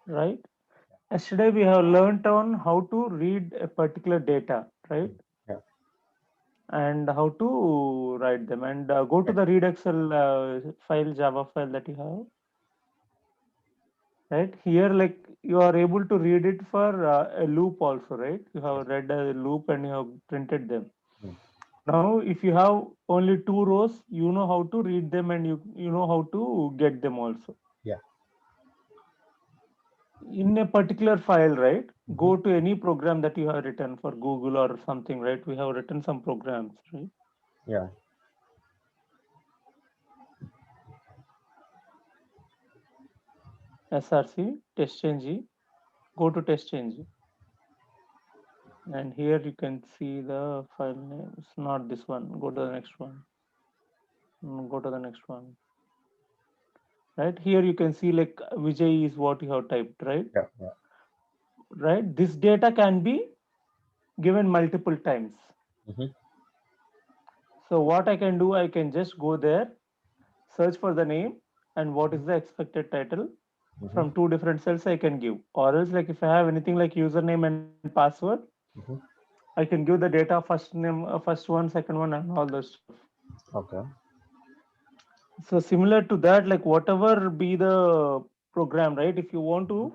right? Yesterday we have learnt on how to read a particular data, right? Yeah. And how to write them. And go to Yeah. the read Excel file, Java file that you have, right? Here, like you are able to read it for a loop also, right? You Yes. have read a loop and you have printed them. Mm. Now, if you have only two rows, you know how to read them and you know how to get them also. Yeah. In a particular file, right? Mm-hmm. Go to any program that you have written for Google or something, right? We have written some programs, right? Yeah. SRC, TestNG, go to TestNG. And here you can see the file name. It's not this one. Go to the next one. Go to the next one. Right here you can see like Vijay is what you have typed, right? Yeah. Yeah. Right. This data can be given multiple times. Mm-hmm. So what I can do, I can just go there, search for the name and what is the expected title Mm-hmm. from two different cells I can give. Or else like if I have anything like username and password, Mm-hmm. I can give the data first name, first one, second one, and all those stuff. Okay. So similar to that, like whatever be the program, right? If you want to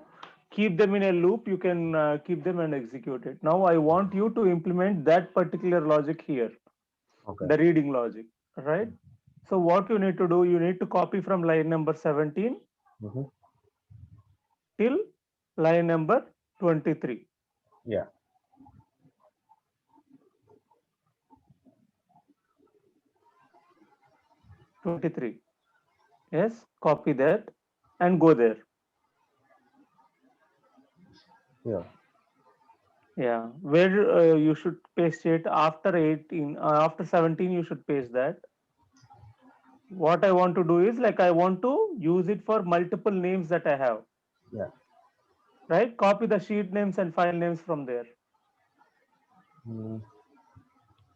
keep them in a loop, you can keep them and execute it. Now I want you to implement that particular logic here, Okay. the reading logic, right? So what you need to do, you need to copy from line number 17 Mm-hmm. till line number 23. Yeah. 23. Yes, copy that and go there. Yeah. Yeah, where you should paste it after 18, after 17, you should paste that. What I want to do is like I want to use it for multiple names that I have, Yeah. right? Copy the sheet names and file names from there. Mm.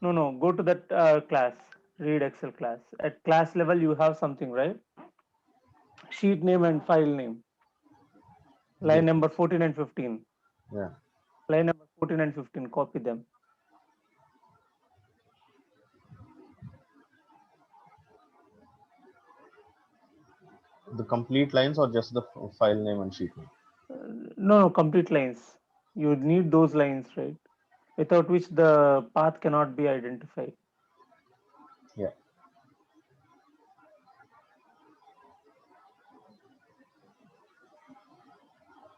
No, no, go to that class, read Excel class. At class level, you have something, right? Sheet name and file name, line This. number 14 and 15. Yeah. Line number 14 and 15, copy them. The complete lines or just the file name and sheet name? No, no, complete lines. You need those lines, right? Without which the path cannot be identified. Yeah.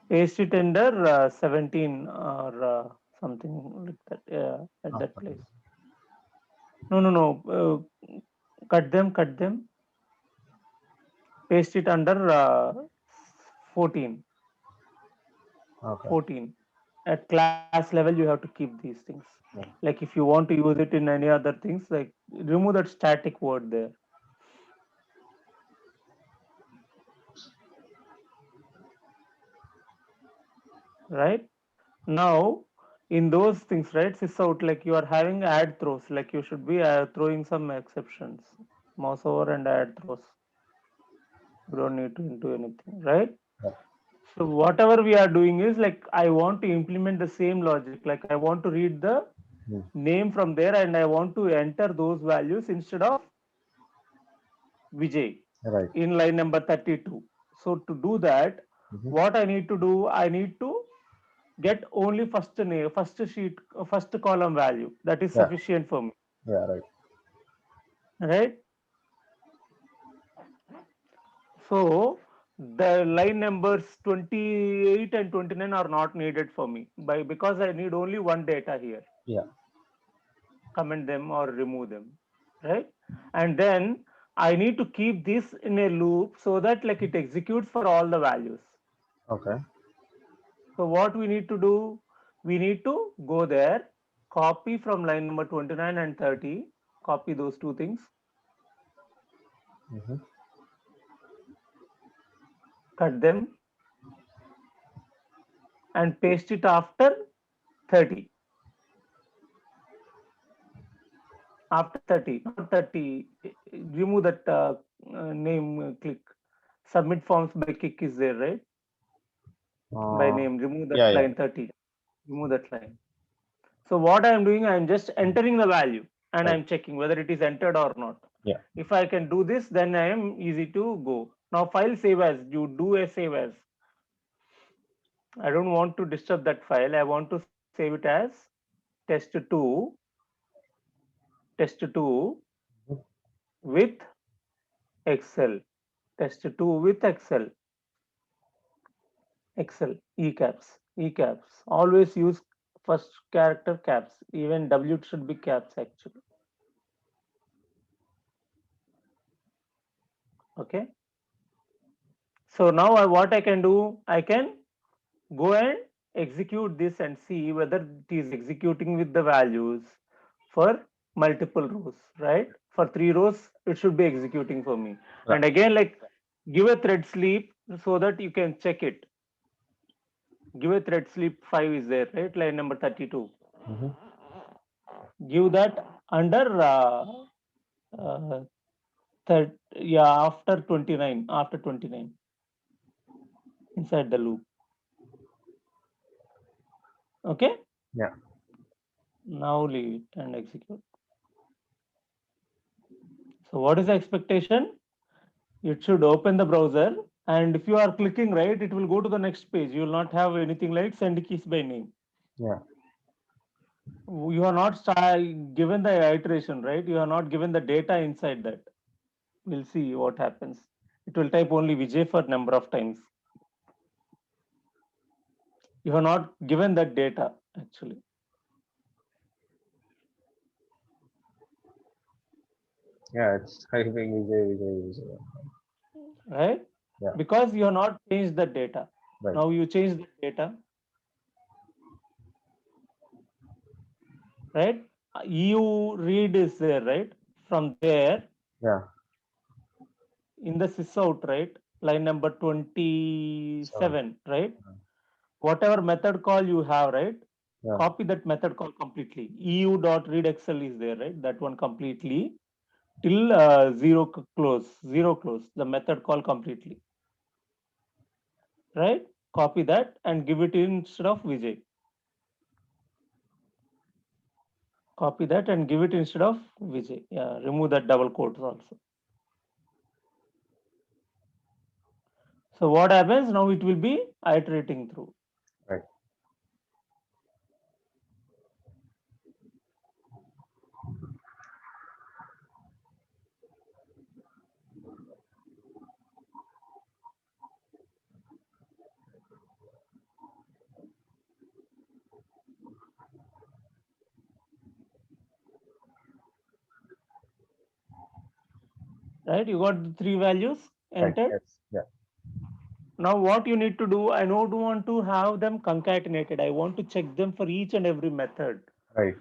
Paste it under 17 or something like that, at that After. place. No, no, no. Cut them, paste it under 14. Okay. 14. At class level, you have to keep these things. Yeah. Like if you want to use it in any other things, like remove that static word there, right? Now, in those things, right, sys out, like you are having add throws, like you should be throwing some exceptions. Mouse over and add throws. You don't need to do anything, right? Yeah. So whatever we are doing is like I want to implement the same logic. Like I want to read the Mm. name from there and I want to enter those values instead of Vijay Right. in line number 32. So to do that, Mm-hmm. what I need to do, I need to get only first name, first sheet, first column value. That is Yeah. sufficient for me, Yeah. Right. right? So the line numbers 28 and 29 are not needed for me by because I need only one data here. Yeah. Comment them or remove them, right? And then I need to keep this in a loop so that like it executes for all the values. Okay. So what we need to do, we need to go there, copy from line number 29 and 30, copy those two things, Mm-hmm. cut them and paste it after 30. After 30, not 30, remove that name, click submit forms by kick is there, right? by name. Remove that Yeah, yeah, line 30. Remove that line. So what I am doing, I am just entering the value and I right. am checking whether it is entered or not. Yeah, If I can do this, then I am easy to go. Now file save as, you do a save as. I don't want to disturb that file. I want to save it as test2, test2 mhm, with Excel, test2 with Excel, Excel, ecaps. Always use first character caps. Even W should be caps actually. Okay. So now what I can do, I can go and execute this and see whether it is executing with the values for multiple rows, right? For 3 rows, it should be executing for me. right. And again, like give a thread sleep so that you can check it. Give a thread sleep 5 is there, right? Line number 32. Mm-hmm. Give that under uh, yeah, after 29, after 29 inside the loop. Okay. Yeah, Now leave it and execute. So what is the expectation? It should open the browser, and if you are clicking right, it will go to the next page. You will not have anything like send keys by name. yeah, You are not given the iteration, right? You are not given the data inside that. We'll see what happens. It will type only Vijay for number of times. You are not given that data actually, yeah. It's typing Vijay. right? Yeah, Because you have not changed the data. right. Now you change the data, right? EU read is there, right? From there, Yeah, in the sysout, right? Line number seven. 27, right? Whatever method call you have, right? Yeah, Copy that method call completely. EU.readExcel is there, right? That one completely till zero close, the method call completely, right? Copy that and give it instead of Vijay. Copy that and give it instead of Vijay. Yeah, remove that double quotes also. So what happens now? It will be iterating through. right. Right? You got the three values Right. entered. Yes. Yeah. Now what you need to do, I don't want to have them concatenated. I want to check them for each and every method. Right.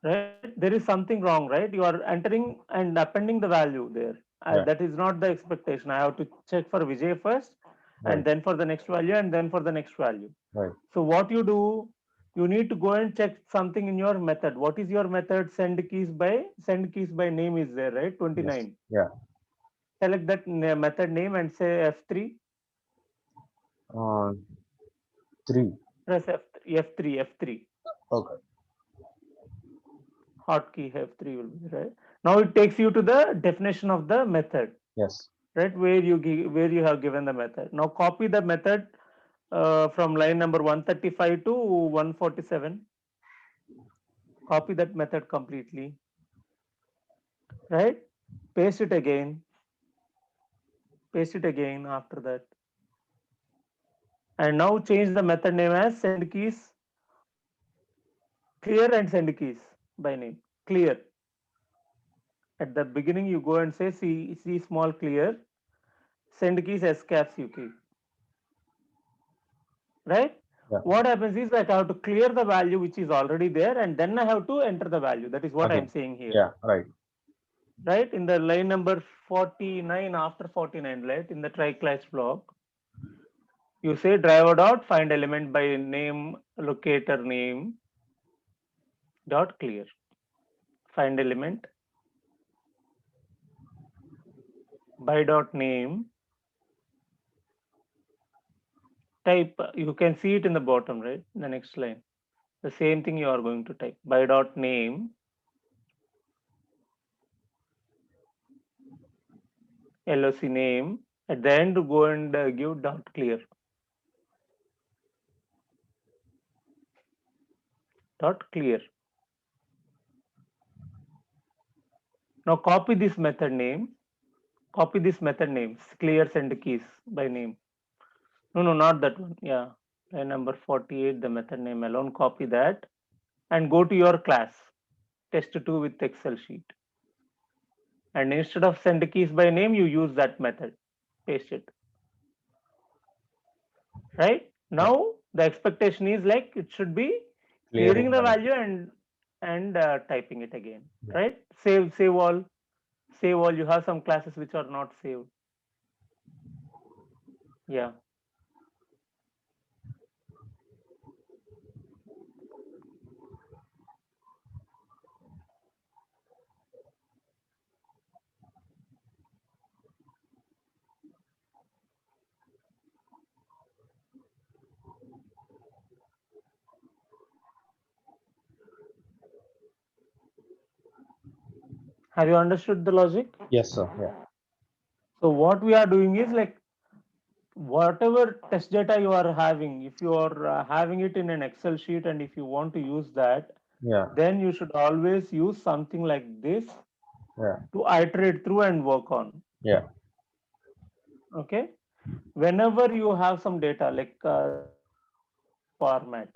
Right? There is something wrong, right? You are entering and appending the value there. Yeah. That is not the expectation. I have to check for Vijay first, and Right. then for the next value, and then for the next value. Right. So what you do, you need to go and check something in your method. What is your method? Send keys by name is there, right? Yes. 29. Yeah. Select that method name and say F3. Uh, three. Press F3, F3. Okay. Hotkey F3 will be right. Now it takes you to the definition of the method, Yes. right? Where you have given the method. Now copy the method from line number 135 to 147. Copy that method completely, right? Paste it again. Paste it again after that. And now change the method name as send keys clear and send keys by name. Clear. At the beginning, you go and say C small clear, send keys S caps UK. Right? Yeah. What happens is that I have to clear the value which is already there and then I have to enter the value. That is what Okay. I'm saying here. Yeah. Right. Right? In the line number 49, after 49, right? In the try class block, you say driver dot find element by name locator name dot clear. Find element by dot name type, you can see it in the bottom, right? The next line. The same thing you are going to type by dot name, LOC name. At the end, go and give dot clear. Dot clear. Now copy this method name. Copy this method name. Clear send keys by name. No, not that one. Yeah. Line number 48, the method name alone. Copy that and go to your class. Test2 with Excel sheet. And instead of send keys by name, you use that method. Paste it. Right? Now the expectation is like it should be clearing the value and typing it again. Yeah. Right? Save all. Save all. You have some classes which are not saved. Yeah. Have you understood the logic? Yes, sir. Yeah. So what we are doing is like whatever test data you are having, if you are having it in an Excel sheet and if you want to use that, Yeah. then you should always use something like this Yeah. to iterate through and work on. Yeah. Okay. Whenever you have some data like format,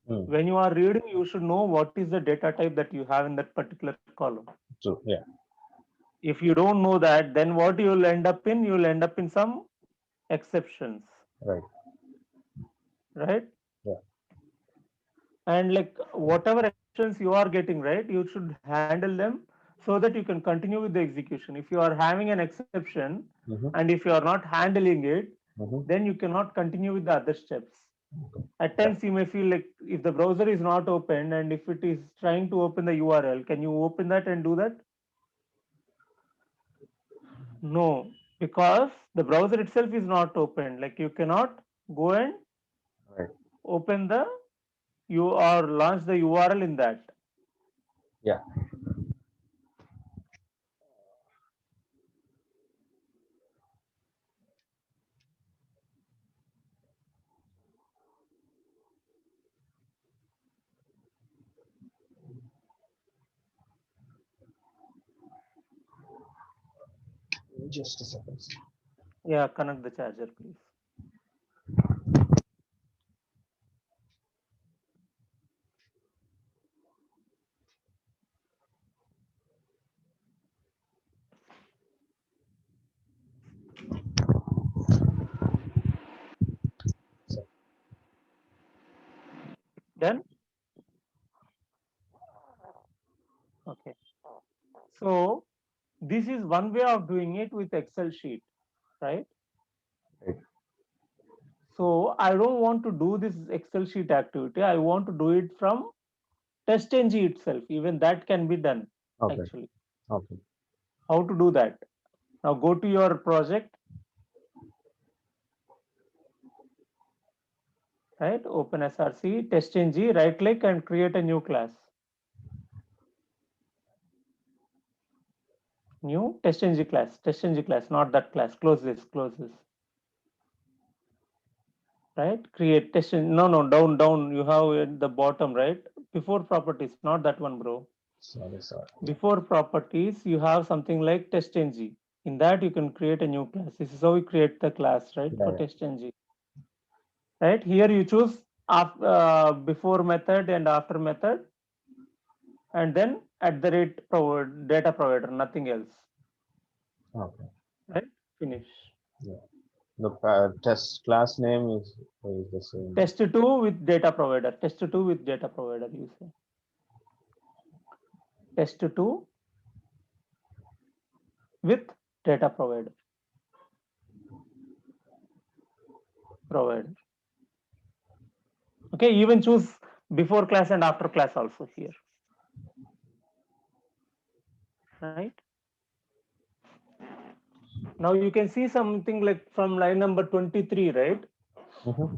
Mm. when you are reading, you should know what is the data type that you have in that particular column. True. Yeah. If you don't know that, then what you will end up in? You will end up in some exceptions, Right. right? Yeah. And like whatever exceptions you are getting, right, you should handle them so that you can continue with the execution. If you are having an exception Mm-hmm. and if you are not handling it, Mm-hmm. then you cannot continue with the other steps. At Yeah. times you may feel like if the browser is not open and if it is trying to open the URL, can you open that and do that? No, because the browser itself is not open. Like you cannot go and Right. open the you or launch the URL in that. Yeah. Just a second. Yeah, connect the charger, please. So, Done? Okay. So this is one way of doing it with Excel sheet, right? right. So I don't want to do this Excel sheet activity. I want to do it from TestNG itself. Even that can be done Okay. actually. Okay. How to do that? Now go to your project, right? Open SRC, TestNG, right click and create a new class. New TestNG class, not that class. Close this. Right? Create TestNG. No, down. You have at the bottom, right? Before properties, not that one, bro. Sorry. Before properties, you have something like TestNG. In that, you can create a new class. This is how we create the class, right? Yeah. For TestNG. Right? Here you choose before method and after method, and then at the rate data provider, nothing else. Okay. Right? Finish. Yeah. The test class name is the same. Test2 with data provider. Test2 with data provider, you say. Test2 with data provider. Okay, even choose before class and after class also here. Right? Now you can see something like from line number 23, right? Mm-hmm.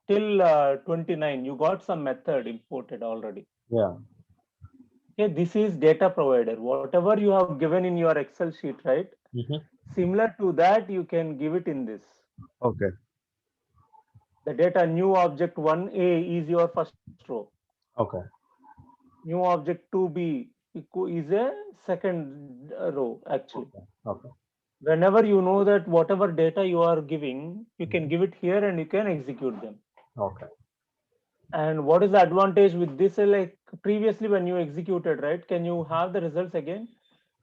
Till 29, you got some method imported already. Yeah. Okay, this is data provider. Whatever you have given in your Excel sheet, right? Mm-hmm. Similar to that, you can give it in this. Okay. The data new object 1A is your first row. Okay. New object 2B is a second row actually. Okay. Okay. Whenever you know that whatever data you are giving, you can Mm-hmm. give it here and you can execute them. Okay. And what is the advantage with this? Like previously when you executed, right? Can you have the results again?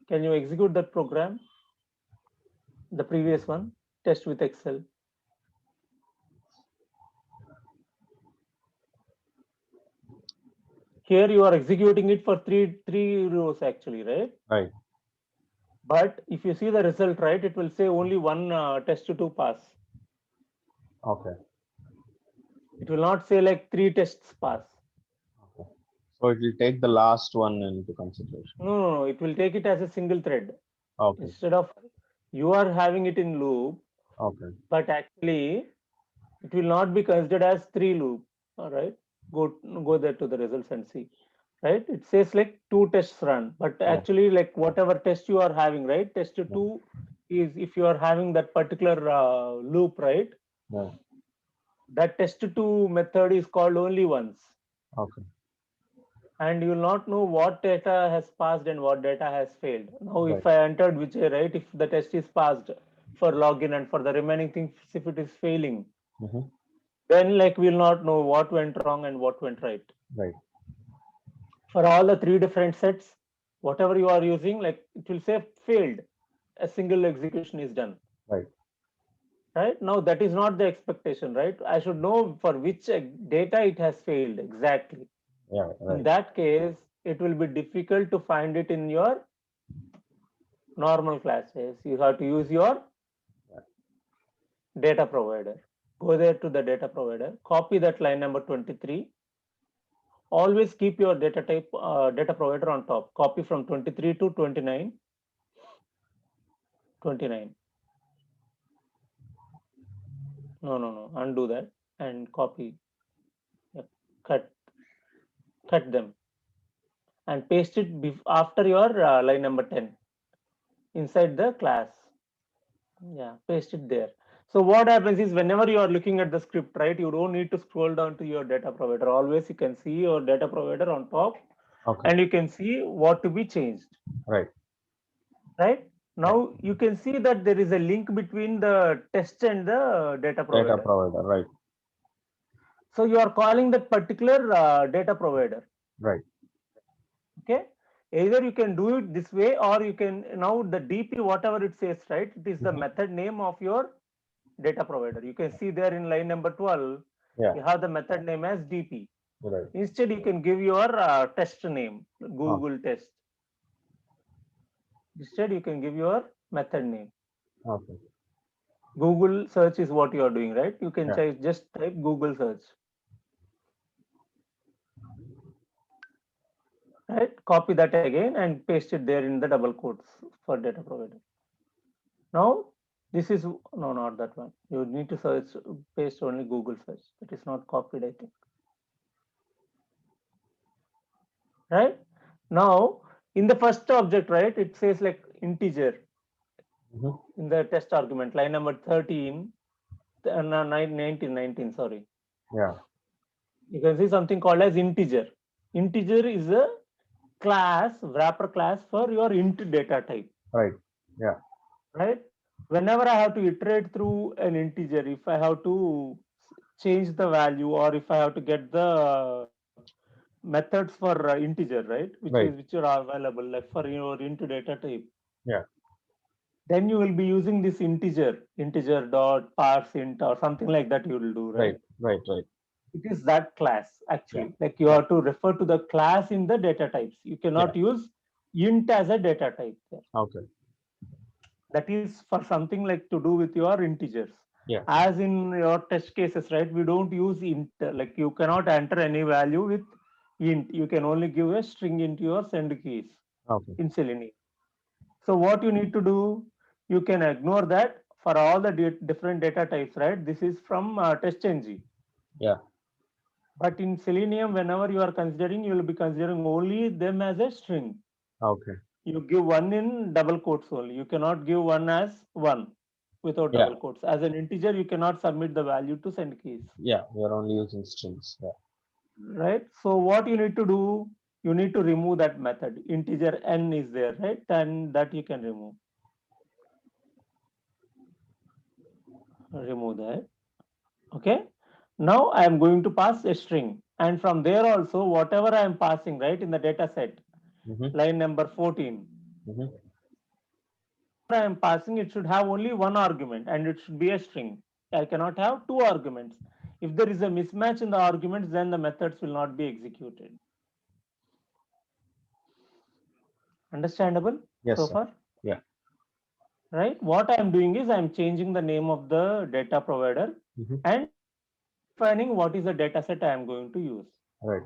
Can you execute that program? The previous one, test with Excel. Here you are executing it for three rows actually, right? Right. But if you see the result, right, it will say only one test to pass. Okay. It will not say like three tests pass. Okay. So it will take the last one into consideration. No. It will take it as a single thread. Okay. Instead of you are having it in loop, Okay. but actually it will not be considered as three loop. All right. Go there to the results and see. Right. It says like two tests run, but Oh. actually like whatever test you are having, right? Test Yeah. two is if you are having that particular loop, right? Yeah. That test two method is called only once. Okay. And you will not know what data has passed and what data has failed. Now, Right. if I entered Vijay, right, if the test is passed for login and for the remaining things, if it is failing, Mm-hmm. then like we'll not know what went wrong and what went right. Right. For all the three different sets, whatever you are using, like it will say failed. A single execution is done. Right. Right now, that is not the expectation, right? I should know for which data it has failed exactly. Yeah. In Right. that case, it will be difficult to find it in your normal classes. You have to use your Yeah. data provider. Go there to the data provider, copy that line number 23. Always keep your data type data provider on top. Copy from 23 to 29. 29. No. Undo that and copy. Yep. Cut them and paste it after your line number 10 inside the class. Yeah, paste it there. So what happens is whenever you are looking at the script, right, you don't need to scroll down to your data provider. Always you can see your data provider on top Okay. and you can see what to be changed, Right. right? Yeah. Now you can see that there is a link between the test and the data Data provider. provider. Right. So you are calling that particular data provider. Right. Okay. Either you can do it this way or you can now the DP, whatever it says, right? It is the Mm-hmm. method name of your data provider. You can see there in line number 12, Yeah. you have the method name as DP. Right. Instead, you can give your test name, Oh. Google test. Instead, you can give your method name. Okay. Google search is what you are doing, right? You can Yeah. just type Google search, right? Copy that again and paste it there in the double quotes for data provider. Now, this is, no, not that one. You need to search, paste only Google search. That is not copied, I think. Right? Now, in the first object, right, it says like integer Mm-hmm. in the test argument, line number 13, 19, sorry. Yeah. You can see something called as integer. Integer is a class, wrapper class for your int data type, Right. Yeah. right? Whenever I have to iterate through an integer, if I have to change the value or if I have to get the methods for integer, right, Right. which are available like for your int data type, Yeah. then you will be using this integer dot parse int or something like that you will do, Right. right? Right. Right. It is that class Yeah. actually. Like you Yeah. have to refer to the class in the data types. You Yeah. cannot use int as a data type there. Okay. That is for something like to do with your integers. Yeah. As in your test cases, right? We don't use int. Like you cannot enter any value with int. You can only give a string into your send keys Okay. in Selenium. So what you need to do, you can ignore that. for all the different data types, right? This is from TestNG. Yeah. But in Selenium, whenever you are considering, you will be considering only them as a string. Okay. You give one in double quotes only. You cannot give one as one without Yeah. double quotes. As an integer, you cannot submit the value to send keys. Yeah. We are only using strings. Yeah. Right? So what you need to do, you need to remove that method. Integer n is there, right? And that you can remove. Remove that. Okay. Now I am going to pass a string. And from there also, whatever I am passing, right, in the data set, Mm-hmm. line number 14, Mm-hmm. I am passing, it should have only one argument and it should be a string. I cannot have two arguments. If there is a mismatch in the arguments, then the methods will not be executed. Understandable Yes, so sir. far? Yeah. Right? What I am doing is I am changing the name of the data provider Mm-hmm. and defining what is the data set I am going to use. Right.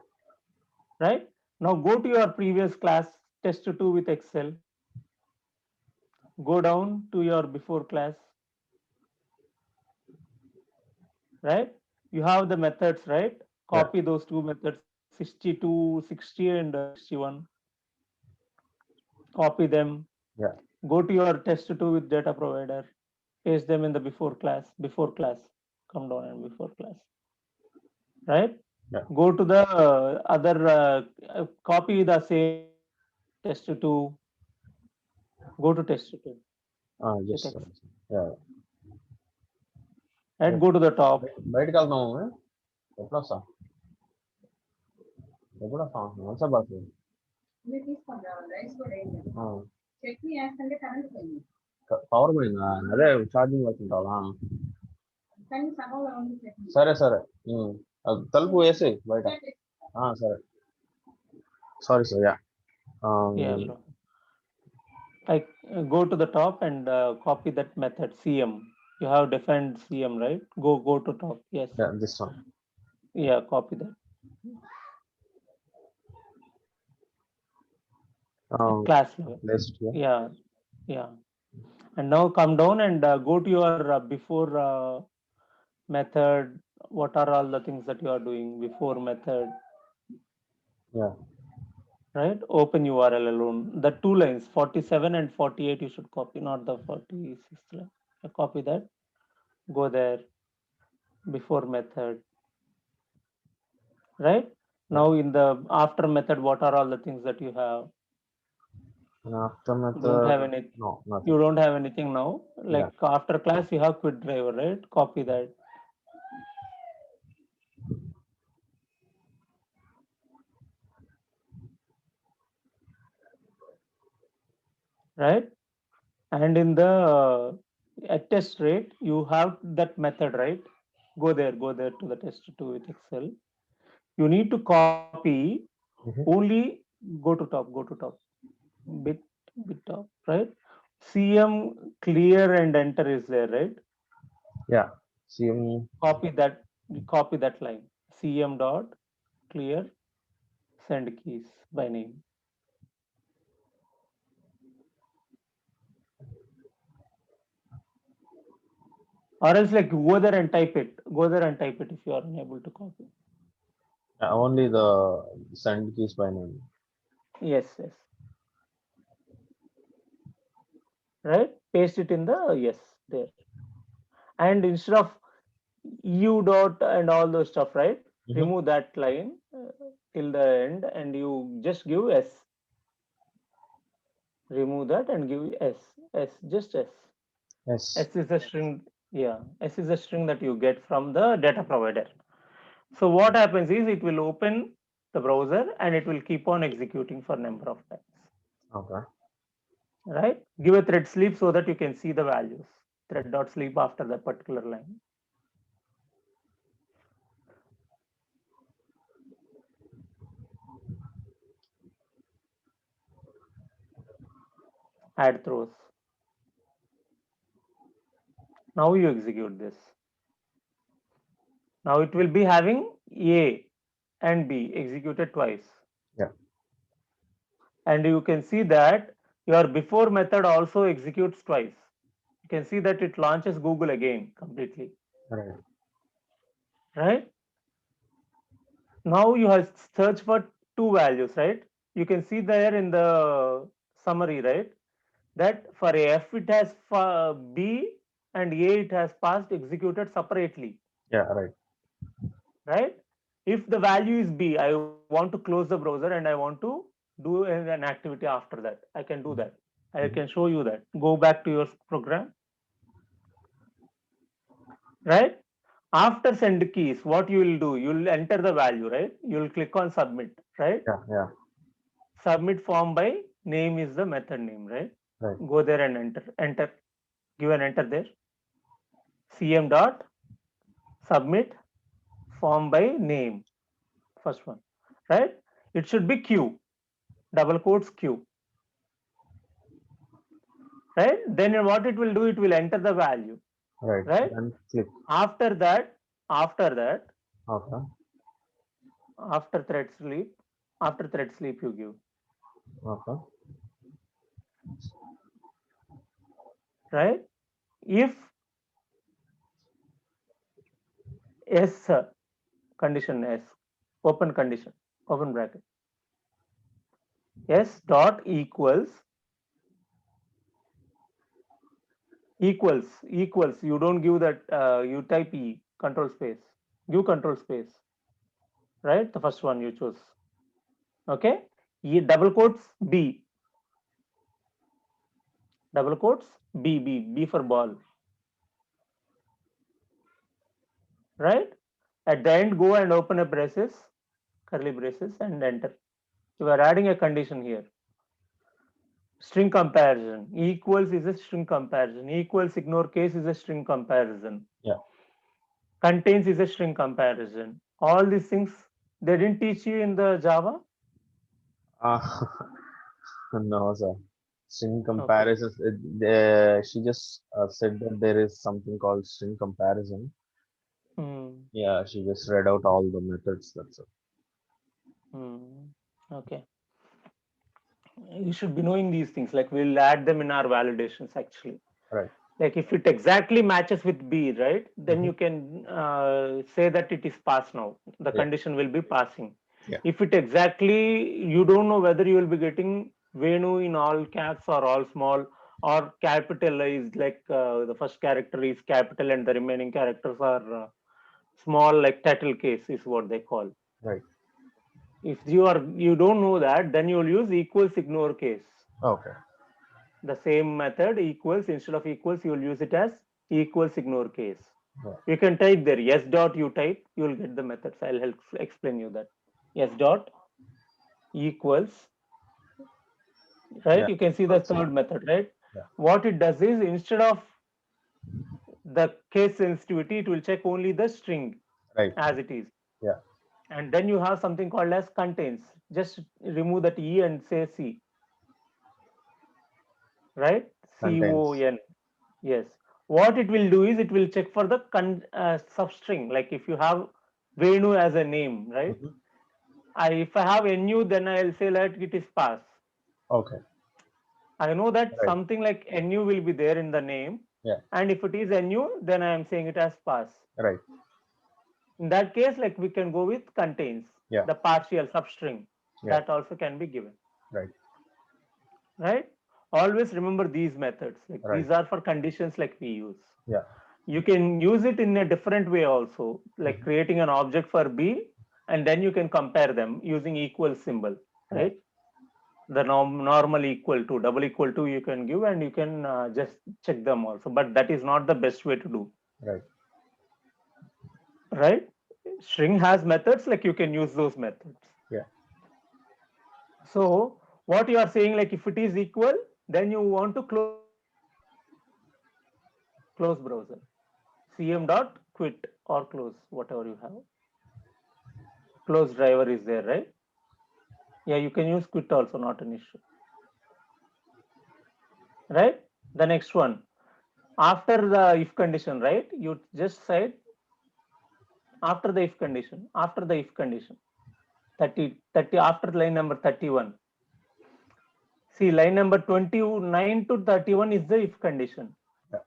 Right? Now go to your previous class, test2 with Excel. Go down to your before class. Right? You have the methods, right? Yeah. Copy those two methods, 62, 60, and 61. Copy them. Yeah. Go to your test2 with data provider. Paste them in the before class. Before class. Come down and before class. Right? Yeah. Go to the other, copy the same test2. Go to test2 with Yes, sir. Excel. Yeah. Right? Go to the top. బయటకు వెళ్తున్నాము ఎప్పుడు వస్తాం ఎప్పుడు వస్తాం మంచిగా పడుతుంది power పోయిందా అదే ఛార్జింగ్ పెట్టుకుంటావా సరే సరే అది తలుపు వేసి బయట సరే sorry sir yeah Yeah, bro. Like go to the top and copy that method CM. You have defined CM, right? Go to top. Yes. This one Yeah, copy that. Class level. Placed here Yeah, yeah. And now come down and go to your before method. What are all the things that you are doing before method? Yeah Right? Open URL alone. The two lines, 47 and 48, you should copy, not the 46th line. Copy that. Go there. Before method. Right? Now in the after method, what are all the things that you have? After You don't have any. No You nothing don't have anything now. Yeah Like after class, you have quit driver, right? Copy that. Right? And in the at test rate, you have that method, right? Go there to the test2 with Excel. You need to copy only, go to top, bit, bit top, right? CM clear and enter is there, right? Yeah CM Copy that line. CM dot clear send keys by name. Or else like go there and type it. Go there and type it if you are unable to copy. Only the send keys పైన Yes, yes. Right? Paste it in the yes there. And instead of u dot and all those stuff, right? Remove that line till the end and you just give s. Remove that and give s, just s. S S is a string. Yeah, s is a string that you get from the data provider. So what happens is it will open the browser and it will keep on executing for number of times. Okay Right? Give a thread sleep so that you can see the values. Thread dot sleep after that particular line. Add throws. Now you execute this. Now it will be having A and B executed twice. Yeah. And you can see that your before method also executes twice. You can see that it launches Google again completely, Right. right? Now you have searched for two values, right? You can see there in the summary, right? That for F it has B and A it has passed executed separately, Yeah. Right. right? If the value is B, I want to close the browser and I want to do an activity after that. I can do that. I can Mhm. show you that. Go back to your program, right? After send keys, what you will do? You will enter the value, right? You will click on submit, right? Yeah. Yeah. Submit form by name is the method name, right? Right. Go there and enter, give an enter there. CM dot submit form by name, first one, right? It should be Q, double quotes Q, right? Then what it will do, it will enter the value, Right. right? Then click. After that, after that, Okay. after thread sleep, after thread sleep you give, Okay. right? If S condition S, open condition, open bracket, S dot equals, you don't give that, you type E, control space, give control space, right? The first one you choose, okay? E double quotes B, double quotes B for ball, right? At the end, go and open a braces, curly braces, and enter. You are adding a condition here. String comparison, equals is a string comparison, equals ignore case is a string comparison, Yeah. contains is a string comparison. All these things they didn't teach you in the Java. Uh, no, sir. String Okay. comparisons. She just said that there is something called string comparison. Hmm. Yeah, she just read out all the methods. That's it. Hmm. Okay. You should be knowing these things. Like we'll add them in our validations actually. Right. Like if it exactly matches with B, right? Then Mm-hmm. you can say that it is passed now. The Yeah. condition will be passing. Yeah. If it exactly, you don't know whether you will be getting Venu in all caps or all small or capitalized, like the first character is capital and the remaining characters are small, like title case is what they call. Right. If you don't know that, then you will use equals ignore case. Okay. The same method equals, instead of equals you will use it as equals ignore case. Yeah. You can type there yes dot, you type, you will get the methods. I'll help explain you that. Yes dot equals, right? Yeah. You can see the Equals. third method, right? Yeah. What it does is, instead of the case sensitivity, it will check only the string Right. as it is. Yeah. And then you have something called as contains. Just remove that E and say C, right? Contains. CON. Yes. What it will do is it will check for the substring. Like if you have Venu as a name, right? Mm-hmm. If I have NU, then I'll say that it is pass. Okay. I know that Right. something like NU will be there in the name. Yeah. And if it is NU, then I am saying it as pass. Right. In that case, like we can go with contains, Yeah. the partial substring. Yeah. That also can be given, Right. right? Always remember these methods. Like Right. these are for conditions like we use. Yeah. You can use it in a different way also, like Mm-hmm. creating an object for B, and then you can compare them using equal symbol, Yeah. right? The normal equal to, double equal to you can give, and you can just check them also, but that is not the best way to do, Right. right? String has methods, like you can use those methods. Yeah. So what you are saying, like if it is equal, then you want to close browser, cm dot quit or close, whatever you have. Close driver is there, right? Yeah, you can use quit also, not an issue, right? The next one, after the if condition, right? You just said after the if condition, 30 after line number 31. See, line number 29 to 31 is the if condition. Yeah.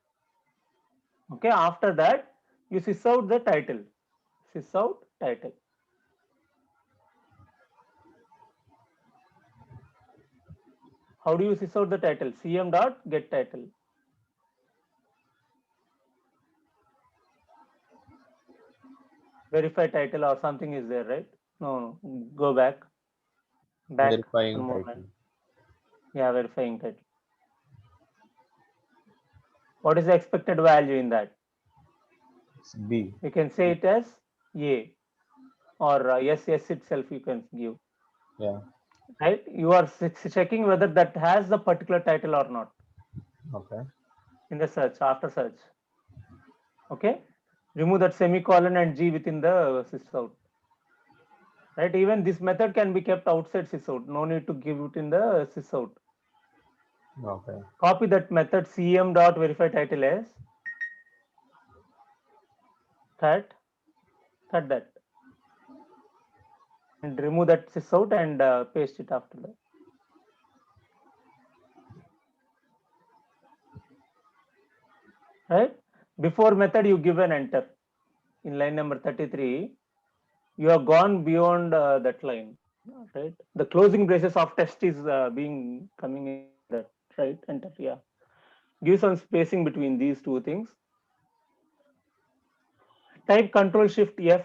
Okay, after that, you sys out the title. Sys out title. How do you sys out the title? CM dot get title. Verify title or something is there, right? No, no. Go back. Back one Verifying more line. title. Yeah, verifying title. What is the expected value in that? It's B. You can say it as A or yes, yes itself you can give. Yeah. Right? You are checking whether that has the particular title or not Okay. in the search, after search. Okay? Remove that semicolon and G within the sysout. Right? Even this method can be kept outside sysout. No need to give it in the sysout. Okay. Copy that method cm dot verify title as cut, cut that, and remove that sysout and paste it after that. Right? Before method, you give an enter. In line number 33, you have gone beyond that line. Right? The closing braces of test is being coming in that. Right? Enter. Yeah. Give some spacing between these two things. Type Control Shift F.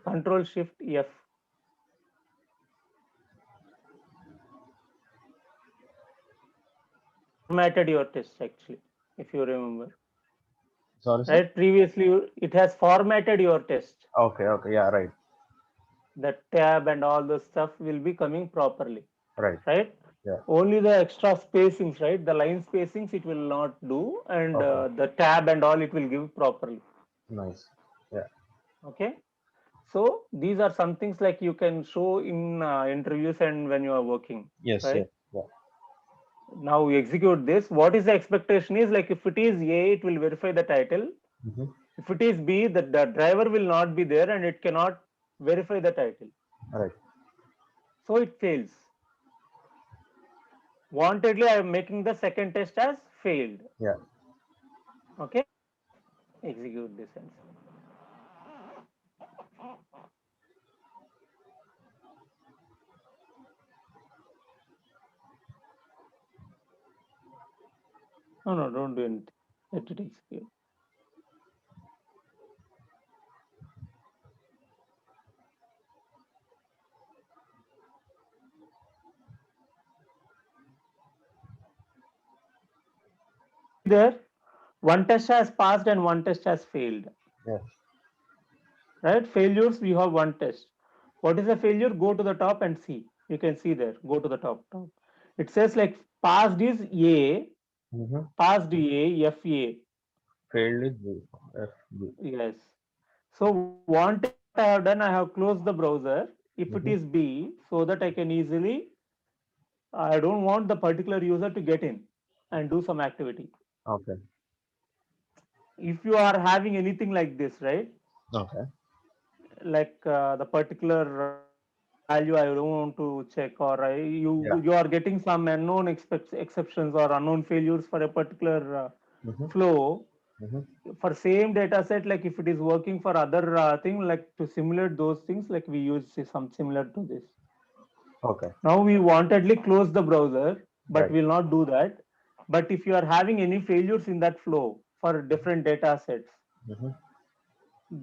Control Shift F. Formatted your test actually, if you remember. Sorry, sir. Right? Previously, it has formatted your test. Okay. Okay. Yeah. Right. The tab and all the stuff will be coming properly. Right. Right? Yeah. Only the extra spacings, right? The line spacings it will not do, and Okay. the tab and all it will give properly. Nice. Yeah. Okay. So these are some things like you can show in interviews and when you are working, Yes. Yes. right? Yeah. Now we execute this. What is the expectation is like if it is A, it will verify the title. Mm-hmm. If it is B, the driver will not be there and it cannot verify the title. Right. So it fails. Wantedly, I am making the second test as failed. Yeah. Okay. Execute this and no, no, don't do anything. Let it execute. See there, one test has passed and one test has failed. Yes. Right? Failures, we have one test. What is a failure? Go to the top and see. You can see there. Go to the top. It says like passed is A, Mm-hmm. passed A, FA. Failed is B. F B. Yes. So what I have done, I have closed the browser. If it Mm-hmm. is B, so that I can easily, I don't want the particular user to get in and do some activity. Okay. If you are having anything like this, right? Okay. Like the particular value I don't want to check, or Yeah. you are getting some unknown exceptions or unknown failures for a particular Mm-hmm. flow Mm-hmm. for same data set. Like if it is working for other thing, like to simulate those things, like we use some similar to this. Okay. Now we wantedly close the browser, but Right. we'll not do that. But if you are having any failures in that flow for different data sets, Mm-hmm.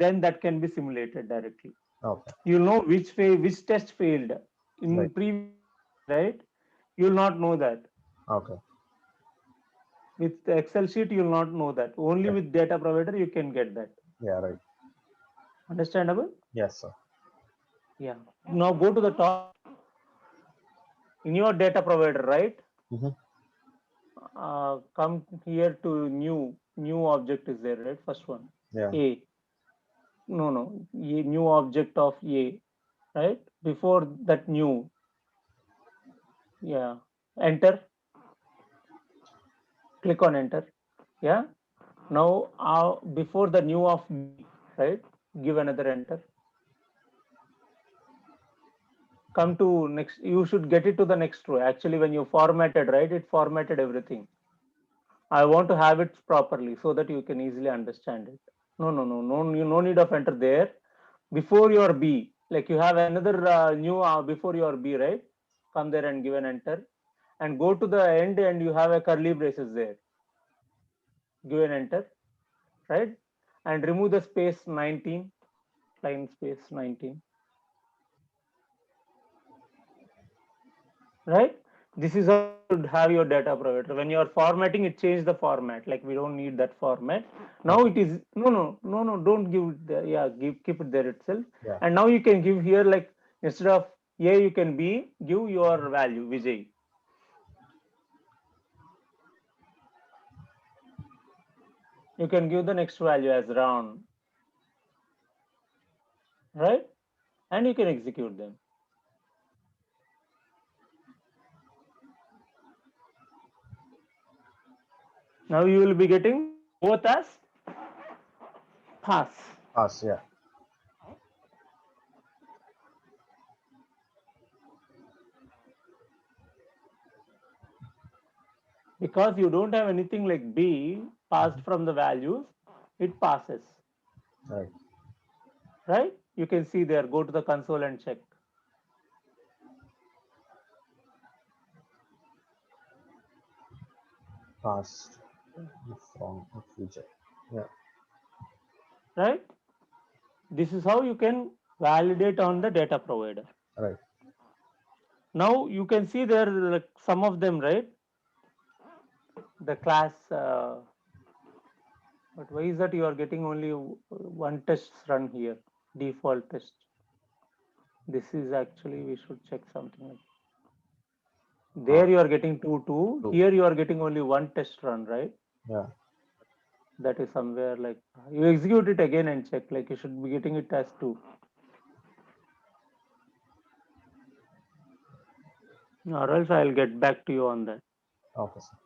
then that can be simulated directly. Okay. You'll know which test failed Right. in previous, right? You'll not know that. Okay. With the Excel sheet, you'll not know that. Only Yeah. with data provider, you can get that. Yeah. Right. Understandable? Yes, sir. Yeah. Now go to the top in your data provider, right? Mm-hmm. Come here to new object is there, right? First one, Yeah. A. No, new object of A, right? Before that new, yeah. Enter. Click on enter. Yeah. Now, before the new of B, right? Give another enter. come to next, you should get it to the next row. Actually, when you formatted, right, it formatted everything. I want to have it properly so that you can easily understand it. No need of enter there. Before your B, like you have another new before your B, right? Come there and give an enter, and go to the end, and you have a curly braces there. Give an enter, right? And remove the space 19, line space 19, right? This is how you should have your data provider. When you are formatting, it change the format. Like we don't need that format. Now Okay. it is no, don't give it there. Yeah, keep it there itself. Yeah. And now you can give here, like instead of A, you can B, give your value Vijay. You can give the next value as round, right? And you can execute them. Now you will be getting both as pass. Pass. Yeah. Because you don't have anything like B passed from the values, it passes, Right. right? You can see there, go to the console and check. Past from future. Yeah. Right? This is how you can validate on the data provider. Right. Now you can see there, like some of them, right? The class, but why is that you are getting only one test run here? Default test. This is actually, we should check something like there Ah. you are getting two. Two. Here you are getting only one test run, right? Yeah. That is somewhere like you execute it again and check, like you should be getting it as two. Or else I'll get back to you on that. Okay, sir.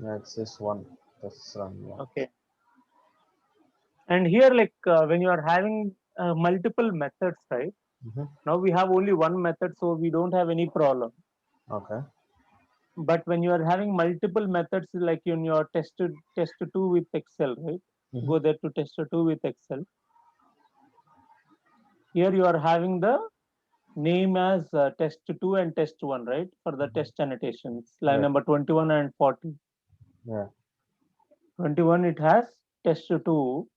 Yeah, it says one. That's run. Yeah. Okay. And here, like when you are having multiple methods, right? Mm-hmm. Now we have only one method, so we don't have any problem. Okay. But when you are having multiple methods, like in your test two with Excel, right? Mm-hmm. Go there to test two with Excel. Here you are having the name as test two and test one, right? For the Mm-hmm. test annotations, line Right. number 21 and 40. Yeah. 21 it has test two,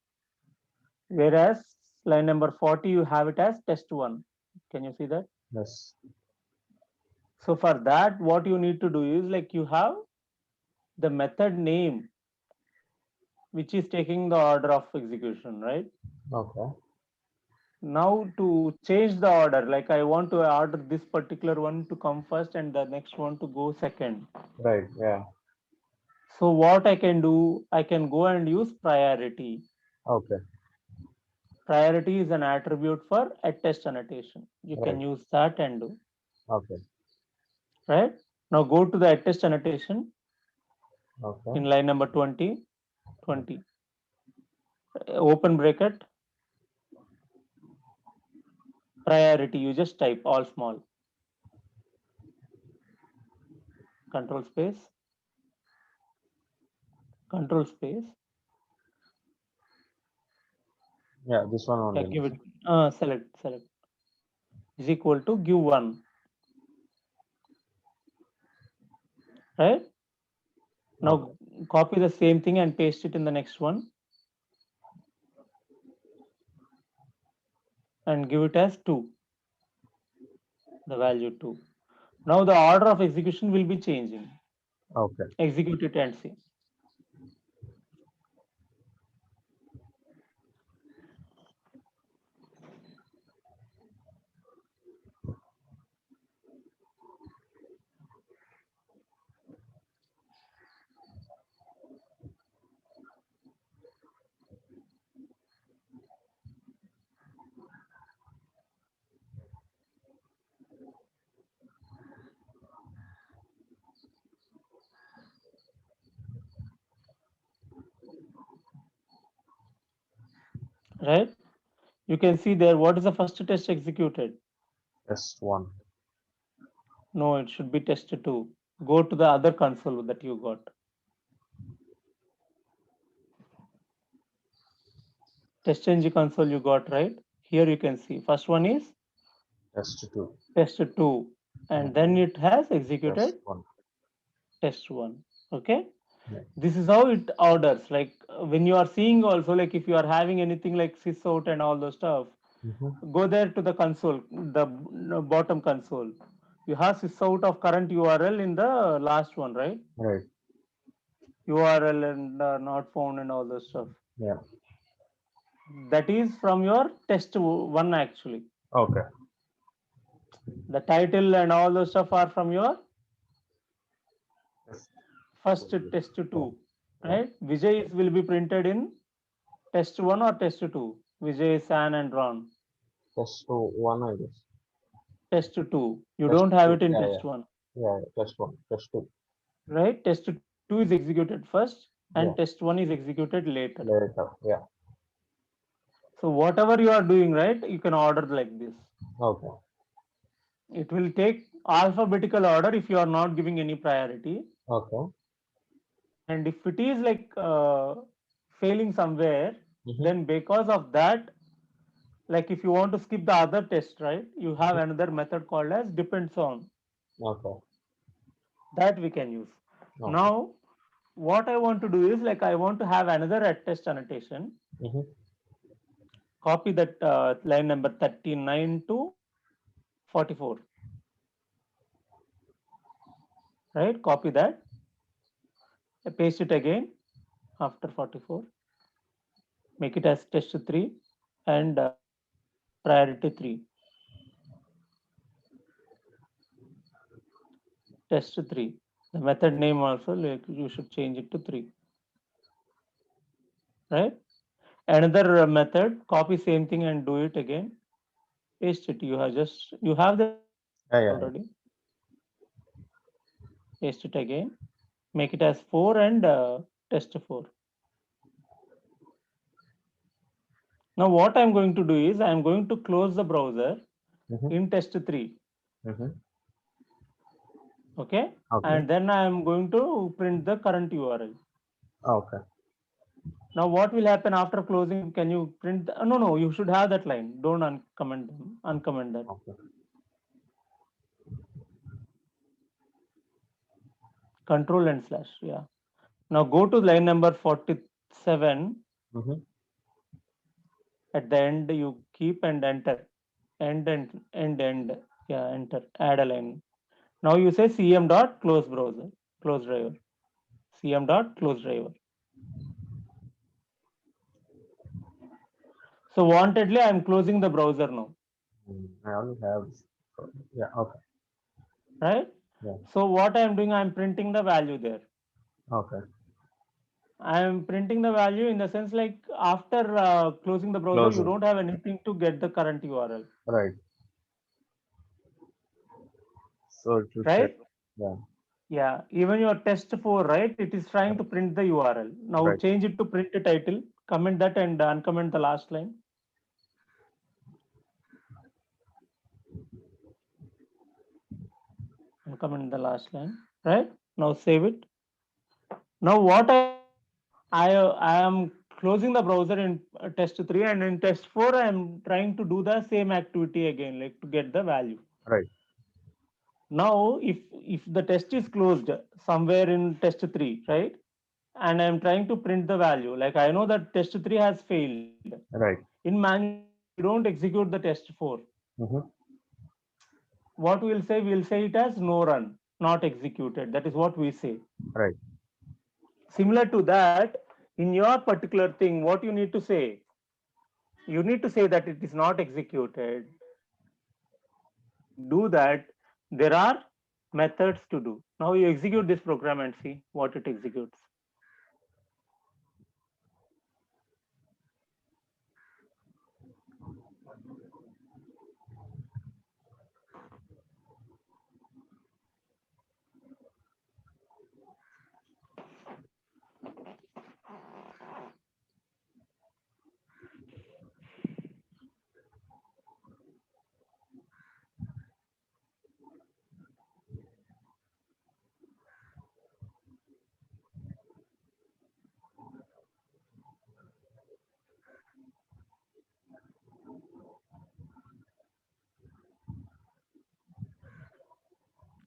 whereas line number 40 you have it as test one. Can you see that? Yes. So for that, what you need to do is, like you have the method name which is taking the order of execution, right? Okay. Now to change the order, like I want to order this particular one to come first and the next one to go second. Right. Yeah. So what I can do, I can go and use priority. Okay. Priority is an attribute for a test annotation. You can Right. use that and do, Okay. right? Now go to the attest annotation Okay. in line number 20, 20. Open bracket, priority, you just type all small, control space, control space, Yeah. This one yeah, only. give it, No? select, is equal to give one, right? Okay. Now copy the same thing and paste it in the next one and give it as 2, the value 2. Now the order of execution will be changing. Okay. Execute it and see. right? You can see there what is the first test executed. Test one. No, it should be test 2. Go to the other console that you got. TestNG console you got, right? Here you can see first one is Test two. test 2, and then it has executed Test one. test 1. Okay, Yeah. this is how it orders. Like when you are seeing also, like if you are having anything like sysout and all those stuff, Mm-hmm. go there to the console, the bottom console. You have sysout of current URL in the last one, right? Right. URL and not found and all those stuff. Yeah. That is from your test 1 actually. Okay. The title and all those stuff are from your Test first test one. 2, Yeah. right? Vijay will be printed in test 1 or test 2. Vijay, San, and Ron. Test two, one, I guess. Test 2. You Test don't have two. it in Yeah, test yeah. 1, Yeah, yeah. Test one. Test two. right? Test 2 is executed first, and Yeah. test 1 is executed later. Later. Yeah. So, whatever you are doing, right, you can order like this. Okay. It will take alphabetical order if you are not giving any priority. Okay. And if it is like failing somewhere, Mm-hmm. then because of that, like if you want to skip the other test, right, you have Mm-hmm. another method called as depends on, Okay. that we can use. Okay. Now what I want to do is like I want to have another at test annotation. Mm-hmm. Copy that line number 39 to 44, right? Copy that, paste it again after 44, make it as test 3 and priority 3, test 3. The method name also, like you should change it to 3, right? Another method, copy same thing and do it again, paste it. You have the method Yeah, already. yeah. Paste it again, make it as 4 and test 4. Now what I'm going to do is I'm going to close the browser Mm-hmm. in test 3. Mm-hmm. Okay, Okay. and then I'm going to print the current URL. Okay. Now what will happen after closing? Can you print no, no, you should have that line. Don't uncomment that. Okay. Control and slash, yeah. Now go to line number 47. Mm-hmm. At the end you keep and enter, end, yeah, enter, add a line. Now you say cm dot close browser, close driver, cm dot close driver. So wantedly I'm closing the browser now, I only have. Yeah. Okay. right? Yeah. So what I'm doing, I'm printing the value there. Okay. I'm printing the value in the sense like after closing the browser, you Closing. don't have anything to get the current URL, Right. So it will check. right? Yeah. Yeah, even your test 4, right? It is trying to print the URL. Now Right. change it to print a title, comment that and uncomment the last line. Uncomment the last line, right? Now save it. Now what I am closing the browser in test 3, and in test 4 I am trying to do the same activity again, like to get the value. Right. Now if the test is closed somewhere in test 3, right? And I'm trying to print the value, like I know that test 3 has failed. Right. In manual test we don't execute the test 4. Mm-hmm. What we'll say it as no run, not executed. That is what we say. Right. Similar to that, in your particular thing, what you need to say? You need to say that it is not executed. Do that. There are methods to do. Now you execute this program and see what it executes.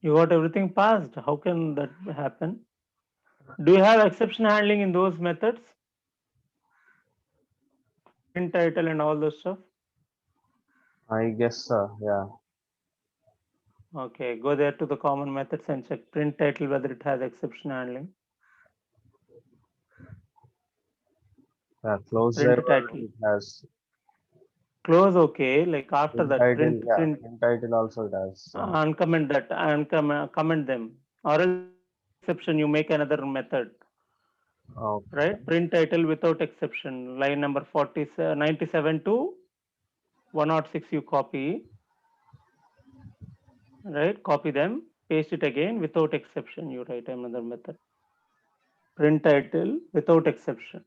You got everything passed. How can that happen? Do you have exception handling in those methods? Print title and all those stuff? I guess, yeah. Okay, go there to the common methods and check print title whether it has exception handling. Yeah, close Print there title. it has. Close, okay. Like after Print that, title, yeah. print, Print title also it has. uncomment that, comment them. Or else without exception, you make another method, Okay. right? Print title without exception. Line number 40, 97 to 106 you copy, right? Copy them, paste it again without exception. You write another method. Print title without exception.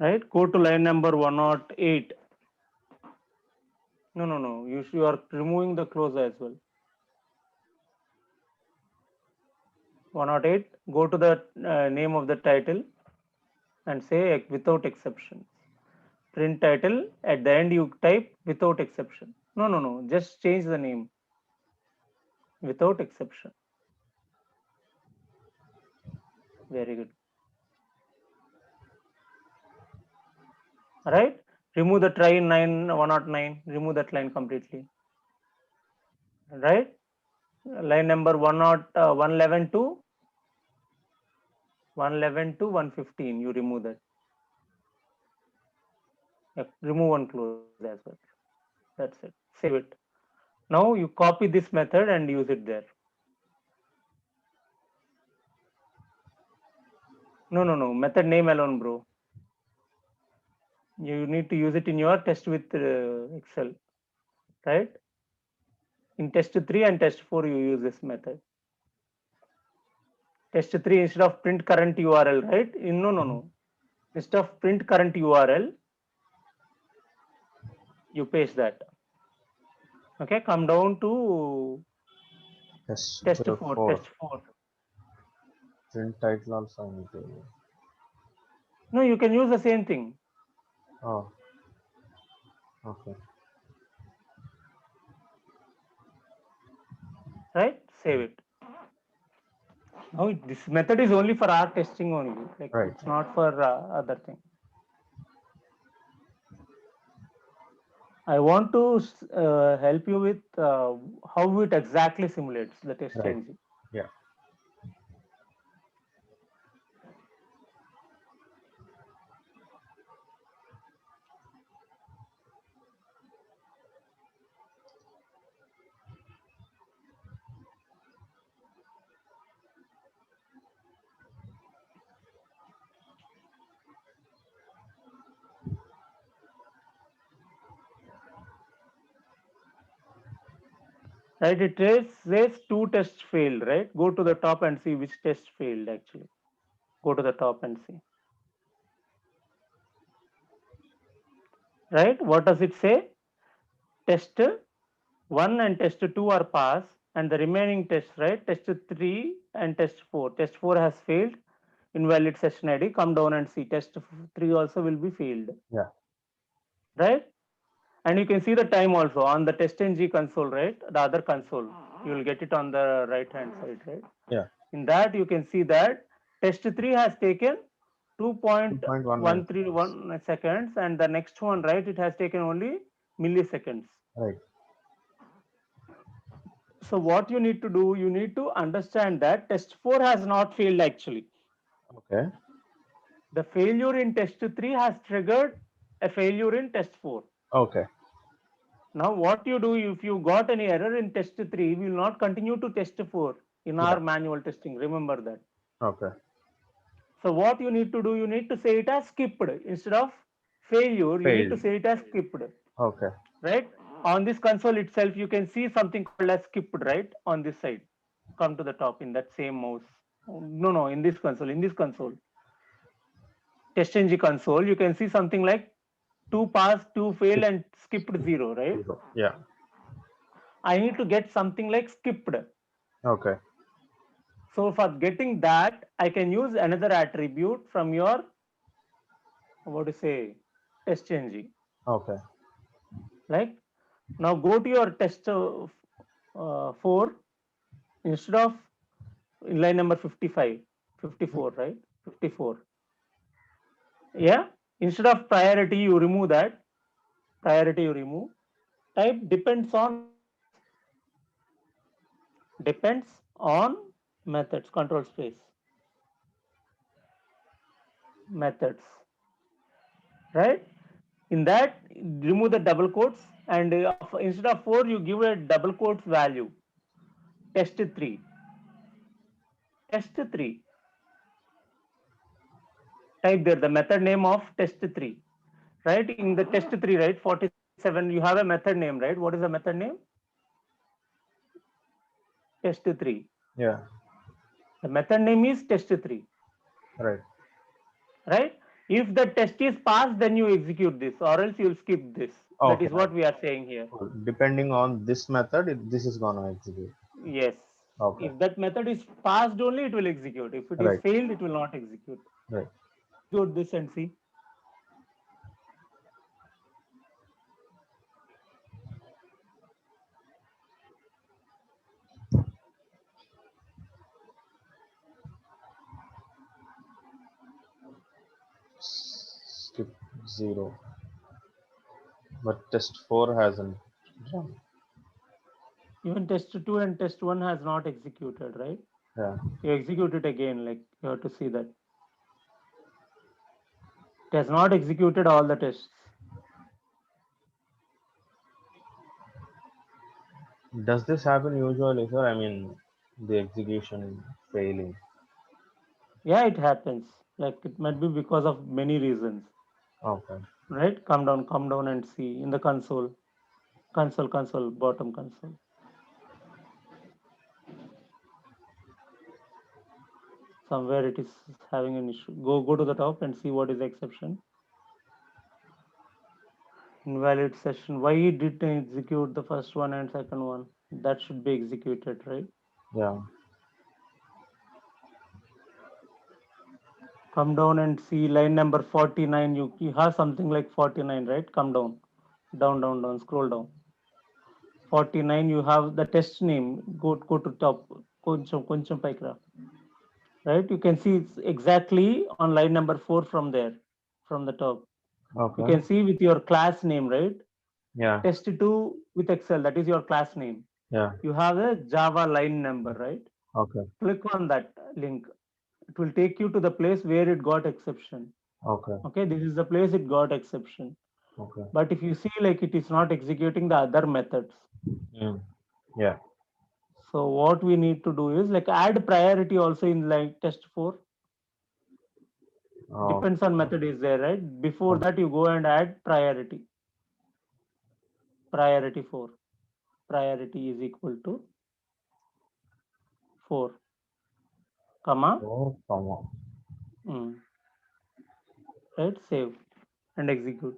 Right? Go to line number 108. No. You are removing the close as well. 108. Go to the name of the title and say without exceptions. Print title, at the end you type without exception. No. Just change the name. Without exception. Very good. Right? Remove the try 109. Remove that line completely. Right? Line number 111 to 115. You remove that. Remove one close as well. That's it. Save it. Now you copy this method and use it there. No. Method name alone, bro. You need to use it in your test with Excel, right? In test 3 and test 4, you use this method. Test 3 instead of print current URL, right? No. Instead of print current URL, you paste that. Okay, come down to Test test 4. 4. Test 4. Print title also I need to. No, you can use the same thing. Oh. Okay. Right? Save it. Now this method is only for our testing only. Like Right. it's not for other thing. I want to help you with how it exactly simulates the test Right. engine. Yeah. Right? It says 2 tests failed, right? Go to the top and see which test failed actually. Go to the top and see. Right? What does it say? Test 1 and test 2 are passed, and the remaining tests, right? Test 3 and test 4. Test 4 has failed. Invalid session ID. Come down and see. Test 3 also will be failed. Yeah. Right? And you can see the time also on the testng console, right? The other console. You will get it on the right hand side, right? Yeah. In that, you can see that test 3 has taken 2.19. 2.131 seconds, and the next one, right, it has taken only milliseconds. Right. So what you need to do, you need to understand that test 4 has not failed actually. Okay. The failure in test 3 has triggered a failure in test 4. Okay. Now what you do, if you got any error in test 3, we will not continue to test 4 in our manual testing. Remember that. Okay. So what you need to do, you need to say it as skipped. Instead of failure, you need to Failed. say it as skipped. Okay. Right? On this console itself, you can see something called as skipped, right? On this side. Come to the top in that same mouse. No, in this console. In this console. TestNG console, you can see something like 2 pass, 2 fail, and skipped 0, right? Yeah. I need to get something like skipped. Okay. So for getting that, I can use another attribute from your what to say, test ng. Okay. Like now go to your test 4 instead of in line number 55, 54, right? 54. Yeah. Instead of priority, you remove that. Priority you remove. Type depends on methods. Depends on methods. Control space. Methods. Right? In that, remove the double quotes and instead of 4, you give a double quotes value. Test 3. Test 3. Type there the method name of test 3. Right? In the test 3, right? 47, you have a method name, right? What is the method name? Test 3. Yeah. The method name is test 3. Right. Right? If the test is passed, then you execute this, or else you'll skip this. That Okay. is what we are saying here. Cool. Depending on this method, this is gonna execute. Yes. Okay. If that method is passed only, it will execute. If it is Right. failed, it will not execute. Right. Execute this and see. Skip 0. But test 4 hasn't run. Even test 2 and test 1 has not executed, right? Yeah. You execute it again, like you have to see that. It has not executed all the tests. Does this happen usually, sir? I mean, the execution failing. Yeah, it happens. Like it might be because of many reasons, Okay. right? Come down and see in the console. Console, bottom console. Somewhere it is having an issue. Go to the top and see what is the exception. Invalid session. Why it didn't execute the first one and second one? That should be executed, right? Yeah. Come down and see line number 49. You have something like 49, right? Come down. Down. Scroll down. 49, you have the test name. Go to top. Koncham paiki రా. Right? You can see it's exactly on line number 4 from there, from the top. You Okay. can see with your class name, right? Yeah. Test 2 with Excel, that is your class name. Yeah. You have a Java line number, right? Okay. Click on that link. It will take you to the place where it got exception. Okay. Okay, this is the place it got exception. Okay. But if you see like it is not executing the other methods. Mm. Yeah. So what we need to do is like add priority also in like test 4. Oh, Depends on method is there, right? Before that you go and add priority. Priority 4. Priority is equal to 4, comma, come on. right? Save and execute.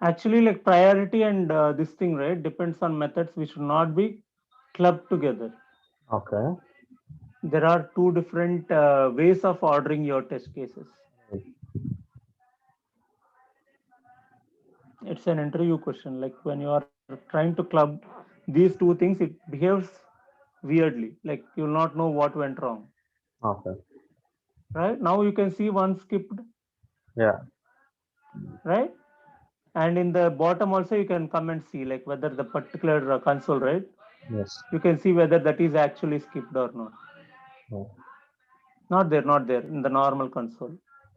Actually, like priority and this thing, right? Depends on methods. We should not be clubbed together. Okay. There are two different ways of ordering your test cases. It's an interview question. Like when you are trying to club these two things, it behaves weirdly. Like you'll not know what went wrong. Okay. Right now, you can see one skipped. Yeah. Right, and in the bottom also you can come and see like whether the particular console, right? Yes. You can see whether that is actually skipped or not. Oh. Not there in the normal console,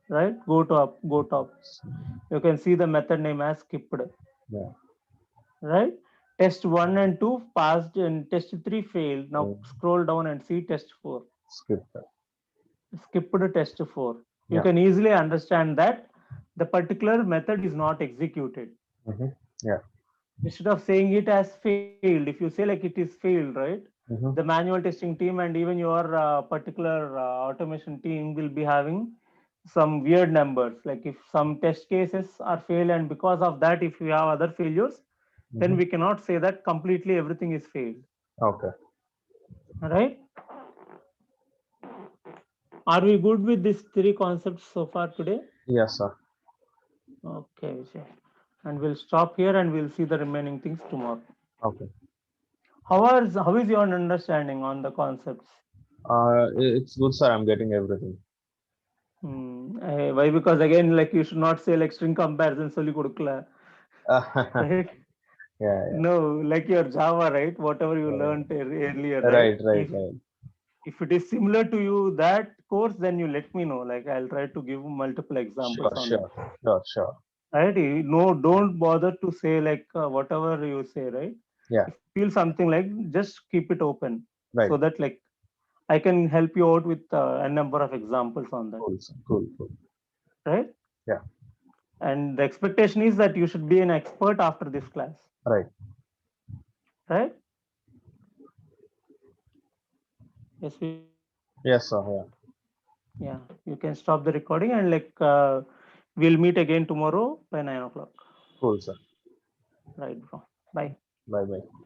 right? Go to up, go top. You can see the method name as skipped, Yeah. right? Test 1 and 2 passed and test 3 failed. Now scroll down and see test 4. Skip that. Skipped test 4. You Yeah. can easily understand that the particular method is not executed. Mm-hmm. Yeah. Instead of saying it as failed, if you say like it is failed, right? Mm-hmm. The manual testing team and even your particular automation team will be having some weird numbers. Like if some test cases are failed, and because of that, if we have other failures, then Mhm. we cannot say that completely everything is failed. Okay. Right? Are we good with these three concepts so far today? Yes, sir. Okay, Vijay. And we'll stop here and we'll see the remaining things tomorrow. Okay. How is your understanding on the concepts? It's good, sir. I'm getting everything. Why? Because again, like you should not say like string comparison solely kodukla, right? Yeah, yeah, No, like your Java, right? Whatever you yeah. learned earlier, right? Right, right, right. If it is similar to you that course, then you let me know. Like I'll try to give multiple examples Sure, on it. sure, sure, sure. Right? No, don't bother to say like whatever you say, right? Yeah, If you feel something like, just keep it open right. so that like I can help you out with a number of examples on that, Cool, sir. Cool, cool. right? Yeah, And the expectation is that you should be an expert after this class, right. right? Yes, Yes, sir. Yeah. yeah. You can stop the recording and like we'll meet again tomorrow by 9 o'clock, Cool, sir. right, bro? Bye. Bye, bye.